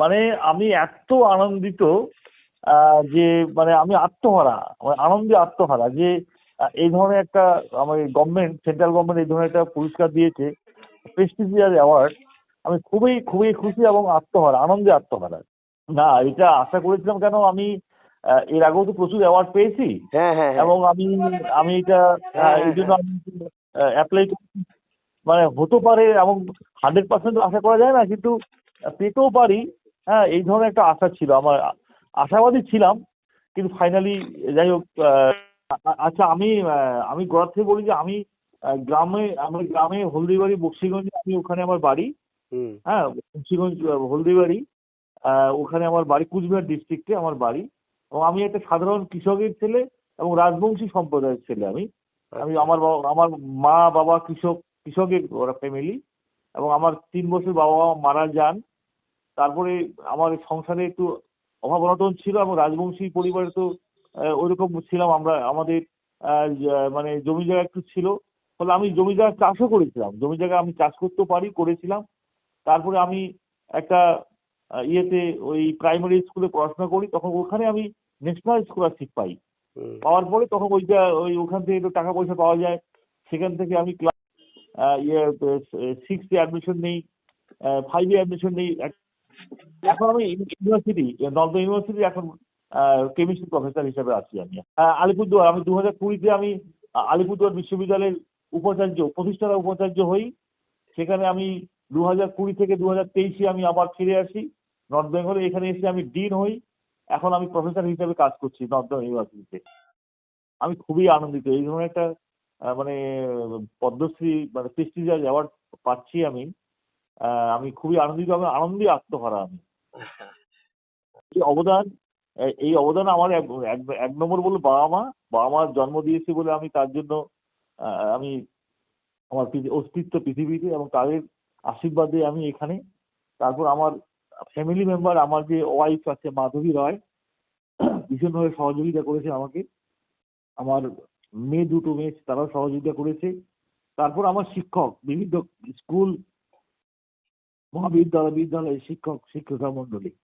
মানে আমি এত আনন্দিত যে মানে আমি আত্মহারা, মানে আনন্দে আত্মহারা যে এই ধরনের একটা আমার গভর্নমেন্ট, সেন্ট্রাল গভর্নমেন্ট এই ধরনের একটা পুরস্কার দিয়েছে, প্রেস্টিজিয়াস অ্যাওয়ার্ড। আমি খুবই খুবই খুশি এবং আত্মহারা, আনন্দে আত্মহারা। না, এটা আশা করেছিলাম কেন, আমি এর আগেও তো প্রচুর অ্যাওয়ার্ড পেয়েছি হ্যাঁ, হ্যাঁ, হ্যাঁ, এবং আমি আমি এটা হ্যাঁ, এই হ্যাঁ, জন্য হ্যাঁ। আমি অ্যাপ্লাই করছি। মানে হতে পারে এবং 100% আশা করা যায় না, কিন্তু পেতেও পারি। হ্যাঁ, এই ধরনের একটা আশা ছিল আমার, আশাবাদী ছিলাম। কিন্তু ফাইনালি যাই হোক, আচ্ছা আমি গোড়ার থেকে বলি যে আমি আমার গ্রামে হলদিবাড়ি, বক্সিগঞ্জে, আমি ওখানে আমার বাড়ি। হুম। হ্যাঁ, বক্সিগঞ্জ, হলদিবাড়ি, ওখানে আমার বাড়ি, কুচবিহার ডিস্ট্রিক্টে আমার বাড়ি। এবং আমি একটা সাধারণ কৃষকের ছেলে এবং রাজবংশী সম্প্রদায়ের ছেলে। আমি আমি আচ্ছা। আমার মা বাবা কৃষকের ওরা ফ্যামিলি। এবং আমার 3 বছর বাবা মা মারা যান। তারপরে আমার সংসারে একটু অভাব অনটন ছিল এবং রাজবংশী পরিবারে তো ওইরকম ছিলাম আমরা। আমাদের মানে জমি জায়গা একটু ছিল। ফলে আমি জমি জায়গা চাষও করেছিলাম, জমি জায়গা আমি চাষ করতেও পারি, করেছিলাম। তারপরে আমি একটা ইয়েতে ওই প্রাইমারি স্কুলে পড়াশোনা করি, তখন ওখানে আমি ন্যাশনাল স্কলারশিপ পাই। হুম। পাওয়ার পরে তখন ওখান থেকে একটু টাকা পয়সা পাওয়া যায়। সেখান থেকে আমি ক্লাস 6 এ অ্যাডমিশন নেই, 5 এ অ্যাডমিশন নেই। এখন আমি ইউনিভার্সিটি, নর্থ ইউনিভার্সিটি এখন কেমিস্ট্রি প্রফেসর হিসেবে আছি আমি। আলিপুরদুয়ার, আমি 2020-তে আমি আলিপুরদুয়ার বিশ্ববিদ্যালয়ের প্রতিষ্ঠাতা উপাচার্য হই। সেখানে আমি 2020 থেকে 2023-এ আমি আবার ফিরে আসি নর্থ বেঙ্গলে। এখানে এসে আমি ডিন হই। এখন আমি প্রফেসর হিসেবে কাজ করছি নর্থ ইউনিভার্সিটিতে। আমি খুবই আনন্দিত এই ধরনের একটা মানে পদ্মশ্রী, মানে প্রেস্টিজিয়াস অ্যাওয়ার্ড পাচ্ছি আমি। আমি খুবই আনন্দিত, আমি আনন্দে আত্মহারা আমি। এই অবদান, এই অবদান আমার এক নম্বর বলবো বাবা মা। বাবা মা জন্ম দিয়েছে বলে আমি তার জন্য আমি আমার অস্তিত্ব পৃথিবীতে, এবং তাদের আশীর্বাদে আমি এখানে। তারপর আমার ফ্যামিলি মেম্বার, আমার যে ওয়াইফ আছে মাধবী রয়, ভীষণভাবে সহযোগিতা করেছে আমাকে। আমার দুটো মেয়ে, তারাও সহযোগিতা করেছে। তারপর আমার শিক্ষক, বিভিন্ন স্কুল, মহাবিদ্যালয়, বিদ্যালয়ের শিক্ষক শিক্ষিকা মন্ডলী।